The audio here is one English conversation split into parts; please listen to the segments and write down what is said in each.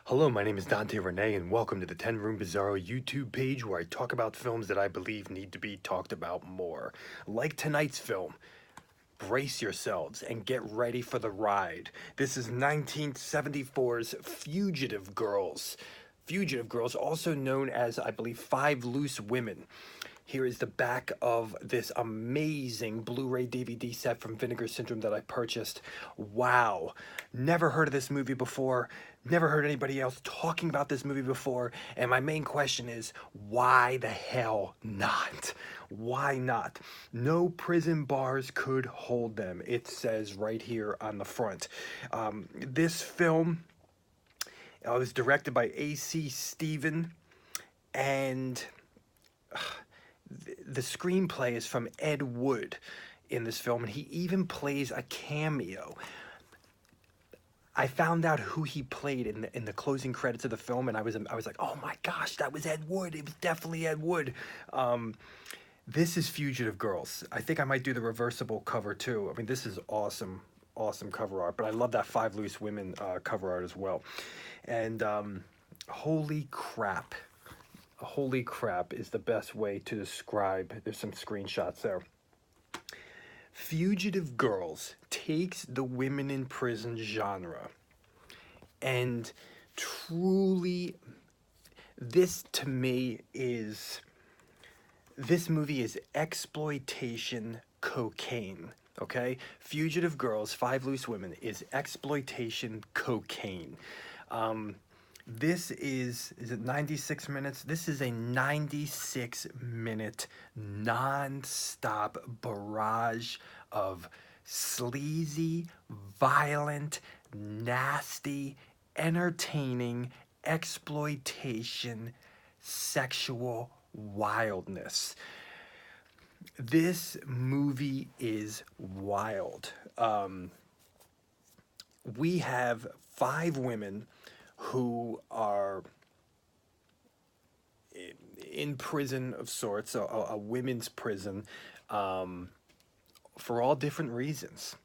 Hello, my name is Dante Renee, and welcome to the 10 Room Bizarro YouTube page where I talk about films that I believe need to be talked about more. Like tonight's film, brace yourselves and get ready for the ride. This is 1974's Fugitive Girls. Fugitive Girls, also known as, I believe, Five Loose Women. Here is the back of this amazing Blu-ray DVD set from Vinegar Syndrome that I purchased. Wow. Never heard of this movie before. Never heard anybody else talking about this movie before. And my main question is, why the hell not? Why not? No prison bars could hold them. It says right here on the front. This film was directed by A.C. Stephen, and the screenplay is from Ed Wood in this film, and he even plays a cameo. I found out who he played in the closing credits of the film, and I was like, oh my gosh, that was Ed Wood. It was definitely Ed Wood. This is Fugitive Girls. I think I might do the reversible cover too. I mean, this is awesome, awesome cover art. But I love that Five Loose Women cover art as well. And holy crap. Holy crap is the best way to describe. There's some screenshots there. Fugitive Girls takes the women in prison genre and truly, this to me is, this movie is exploitation cocaine. Okay? Fugitive Girls, Five Loose Women is exploitation cocaine. This is it 96 minutes? This is a 96-minute non-stop barrage of sleazy, violent, nasty, entertaining exploitation, sexual wildness. This movie is wild. We have five women who are in prison of sorts, a women's prison, for all different reasons.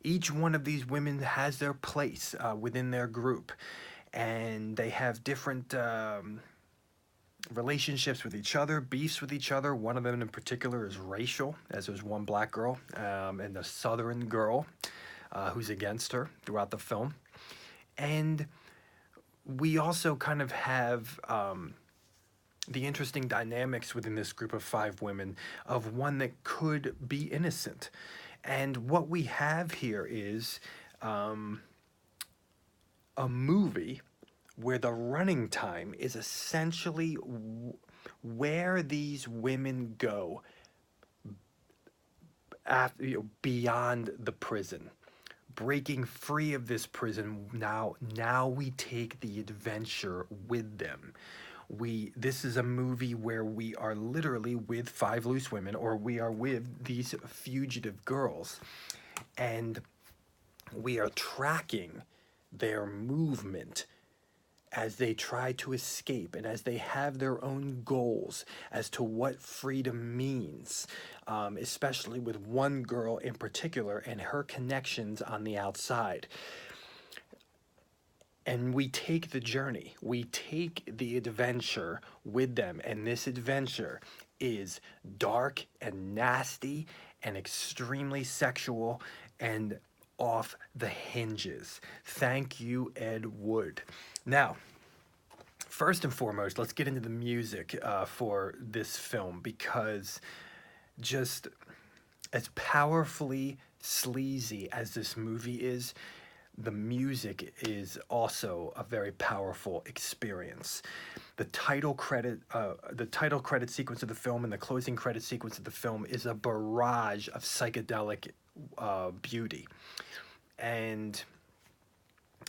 Each one of these women has their place within their group, and they have different relationships with each other, beefs with each other. One of them in particular is racial, as there's one black girl and a southern girl who's against her throughout the film. And we also kind of have the interesting dynamics within this group of five women of one that could be innocent. And what we have here is a movie where the running time is essentially where these women go after, beyond the prison. Breaking free of this prison, now we take the adventure with them. This is a movie where we are literally with five loose women, or we are with these fugitive girls, and we are tracking their movement as they try to escape and as they have their own goals as to what freedom means, especially with one girl in particular and her connections on the outside. And we take the journey, we take the adventure with them, and this adventure is dark and nasty and extremely sexual and off the hinges. Thank you, Ed Wood. Now, first and foremost, let's get into the music for this film, because just as powerfully sleazy as this movie is, the music is also a very powerful experience. The title credit sequence of the film and the closing credit sequence of the film is a barrage of psychedelic beauty. And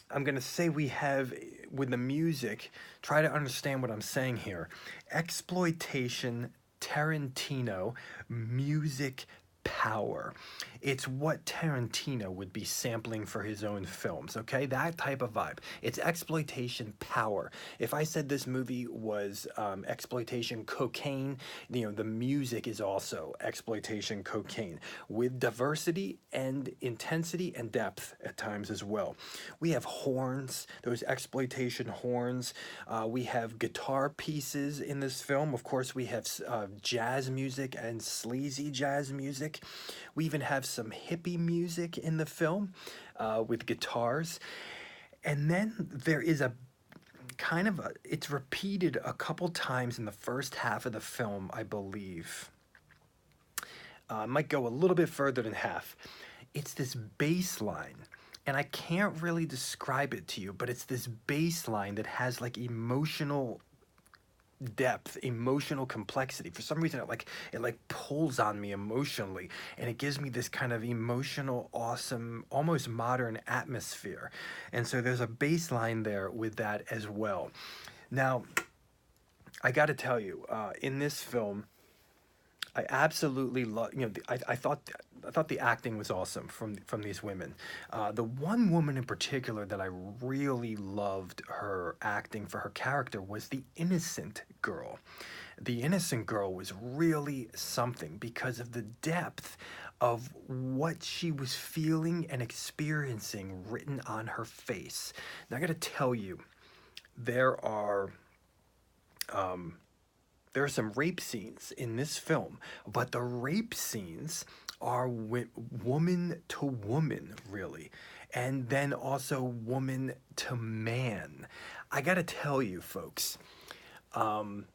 I'm going to say we have, with the music, try to understand what I'm saying here. Exploitation, Tarantino, music power. It's what Tarantino would be sampling for his own films, okay? That type of vibe. It's exploitation power. If I said this movie was exploitation cocaine, the music is also exploitation cocaine with diversity and intensity and depth at times as well. We have horns, those exploitation horns. We have guitar pieces in this film. Of course, we have jazz music and sleazy jazz music. We even have some hippie music in the film with guitars. And then there is a it's repeated a couple times in the first half of the film, I believe. Might go a little bit further than half. It's this bass line, and I can't really describe it to you, but it's this bass line that has like emotional depth, emotional complexity. For some reason, it pulls on me emotionally, and it gives me this kind of emotional, awesome, almost modern atmosphere. And so there's a bass line there with that as well. Now, I got to tell you, in this film, I absolutely love. I thought the acting was awesome from these women. The one woman in particular that I really loved her acting for her character was the innocent girl. The innocent girl was really something because of the depth of what she was feeling and experiencing written on her face. Now I got to tell you, there are some rape scenes in this film, but the rape scenes are woman to woman, really, and then also woman to man. I gotta tell you, folks, I've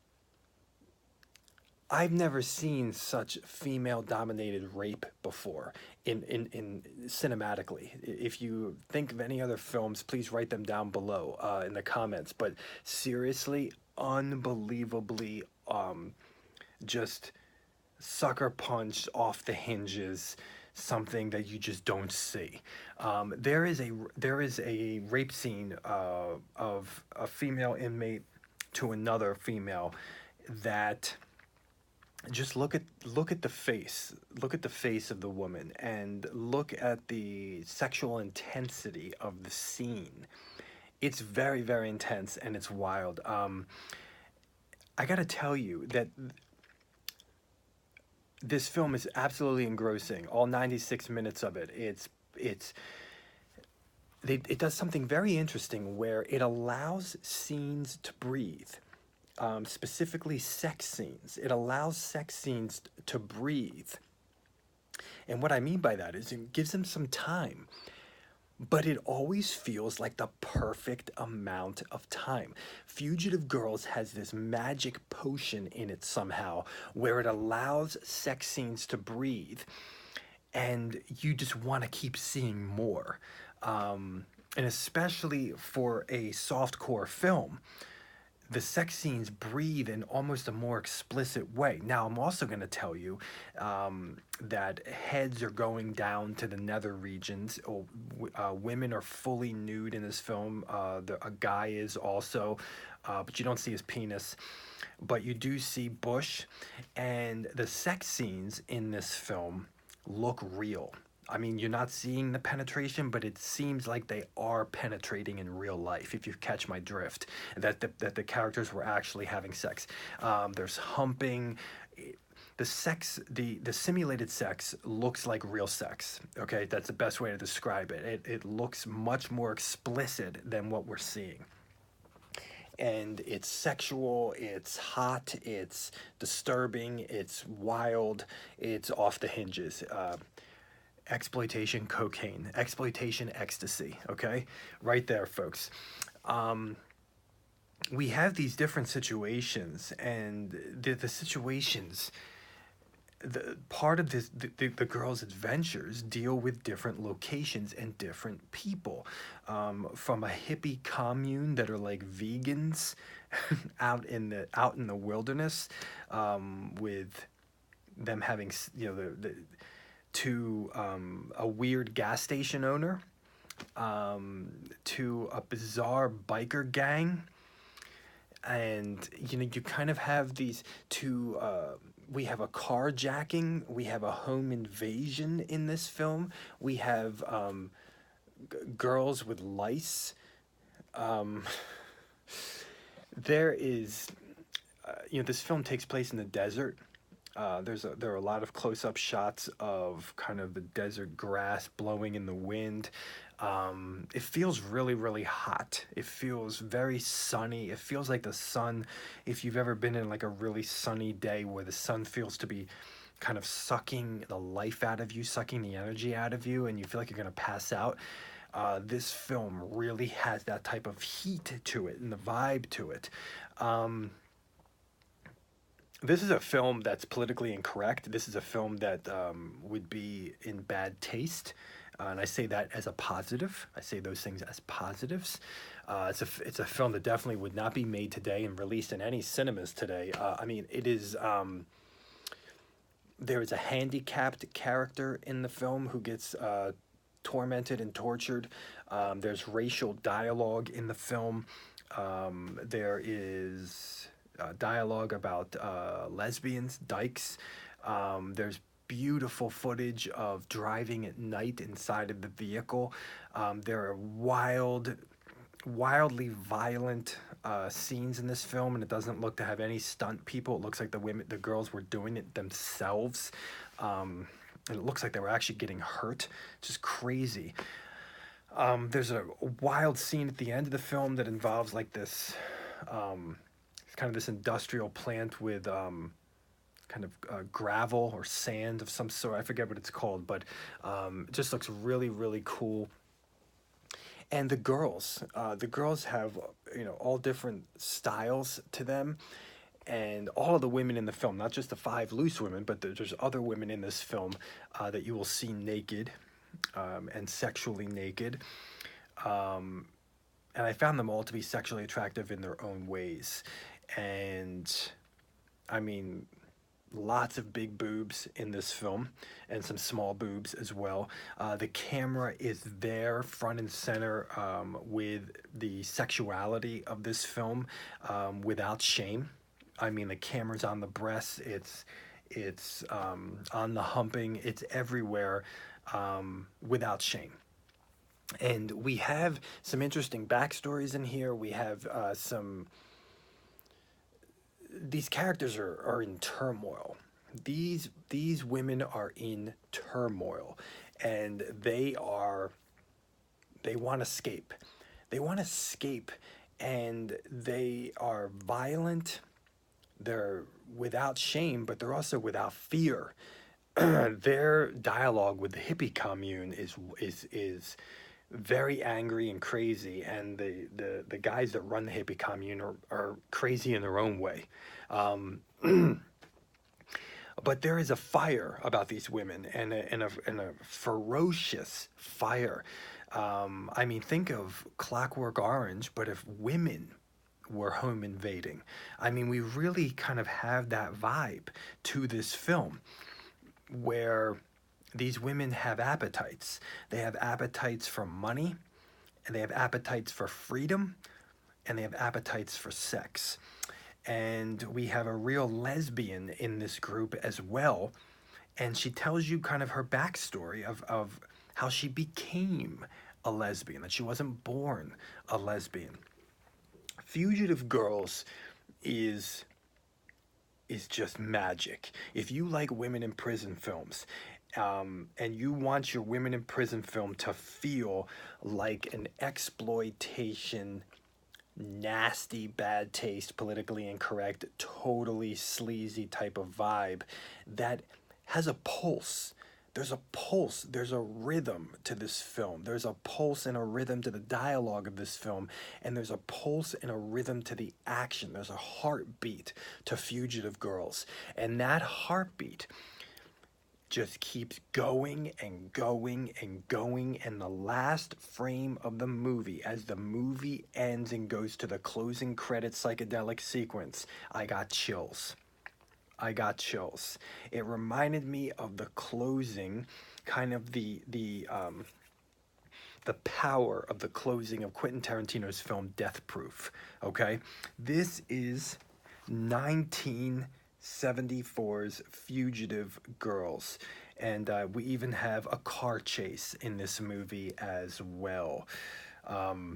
never seen such female-dominated rape before in cinematically. If you think of any other films, please write them down below in the comments. But seriously, unbelievably, just sucker punched off the hinges, something that you just don't see. There is a rape scene of a female inmate to another female that, just look at the face. Look at the face of the woman and look at the sexual intensity of the scene. It's very, very intense and it's wild. I gotta tell you that this film is absolutely engrossing. All 96 minutes of it. It does something very interesting where it allows scenes to breathe. Specifically sex scenes. It allows sex scenes to breathe. And what I mean by that is it gives them some time, but it always feels like the perfect amount of time. Fugitive Girls has this magic potion in it somehow where it allows sex scenes to breathe, and you just want to keep seeing more. And especially for a softcore film, the sex scenes breathe in almost a more explicit way. Now, I'm also going to tell you that heads are going down to the nether regions. Women are fully nude in this film. A guy is also, but you don't see his penis. But you do see bush. And the sex scenes in this film look real. I mean, you're not seeing the penetration, but it seems like they are penetrating in real life, if you catch my drift, that the characters were actually having sex. There's humping. The simulated sex looks like real sex, okay? That's the best way to describe it. It looks much more explicit than what we're seeing. And it's sexual, it's hot, it's disturbing, it's wild, it's off the hinges. Exploitation cocaine, exploitation ecstasy, okay? Right there, folks. We have these different situations, and the situations, part of this, the girls' adventures deal with different locations and different people. From a hippie commune that are like vegans out in the wilderness, with them having, to a weird gas station owner, to a bizarre biker gang. And you kind of have these two we have a carjacking, we have a home invasion in this film, we have girls with lice. Um, there is, this film takes place in the desert. There are a lot of close-up shots of kind of the desert grass blowing in the wind. It feels really, really hot. It feels very sunny. It feels like the sun, if you've ever been in like a really sunny day where the sun feels to be kind of sucking the life out of you, sucking the energy out of you, and you feel like you're gonna pass out. This film really has that type of heat to it and the vibe to it. Um, this is a film that's politically incorrect. This is a film that would be in bad taste. And I say that as a positive. I say those things as positives. It's a film that definitely would not be made today and released in any cinemas today. I mean, it is. There is a handicapped character in the film who gets tormented and tortured. There's racial dialogue in the film. There is dialogue about lesbians, dykes. There's beautiful footage of driving at night inside of the vehicle. There are wildly violent scenes in this film, and it doesn't look to have any stunt people. It looks like the girls were doing it themselves. And it looks like they were actually getting hurt. Just crazy. There's a wild scene at the end of the film that involves like this, kind of this industrial plant with kind of gravel or sand of some sort. I forget what it's called, but it just looks really, really cool. And the girls have, all different styles to them. And all of the women in the film, not just the five loose women, but there's other women in this film that you will see naked and sexually naked. And I found them all to be sexually attractive in their own ways. And I mean, lots of big boobs in this film and some small boobs as well. The camera is there front and center with the sexuality of this film without shame. I mean, the camera's on the breasts, it's on the humping, it's everywhere without shame. And we have some interesting backstories in here. We have these characters are in turmoil. These women are in turmoil, and they want to escape. They want to escape, and they are violent. They're without shame, but they're also without fear. Their dialogue with the hippie commune is very angry and crazy, and the guys that run the hippie commune are crazy in their own way. But there is a fire about these women, and a ferocious fire. I mean, think of Clockwork Orange, but if women were home invading. I mean, we really kind of have that vibe to this film, where these women have appetites. They have appetites for money, and they have appetites for freedom, and they have appetites for sex. And we have a real lesbian in this group as well, and she tells you kind of her backstory of how she became a lesbian, that she wasn't born a lesbian. Fugitive Girls is just magic. If you like women in prison films, and you want your women in prison film to feel like an exploitation, nasty, bad taste, politically incorrect, totally sleazy type of vibe that has a pulse. There's a pulse, there's a rhythm to this film. There's a pulse and a rhythm to the dialogue of this film, and there's a pulse and a rhythm to the action. There's a heartbeat to Fugitive Girls, and that heartbeat just keeps going and going and going, and the last frame of the movie, as the movie ends and goes to the closing credits psychedelic sequence, I got chills. I got chills. It reminded me of the closing, kind of the power of the closing of Quentin Tarantino's film Death Proof. Okay, this is 19 74's Fugitive Girls. And we even have a car chase in this movie as well. Oh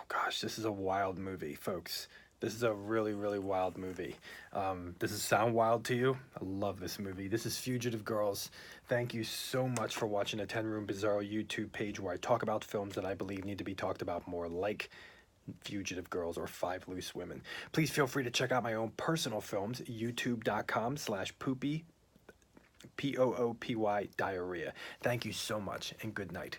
gosh, this is a wild movie, folks. This is a really, really wild movie. Does it sound wild to you? I love this movie. This is Fugitive Girls. Thank you so much for watching the 10 Room Bizarro YouTube page where I talk about films that I believe need to be talked about more, like Fugitive Girls or Five Loose Women. Please feel free to check out my own personal films, youtube.com/poopy, Poopy diarrhea. Thank you so much and good night.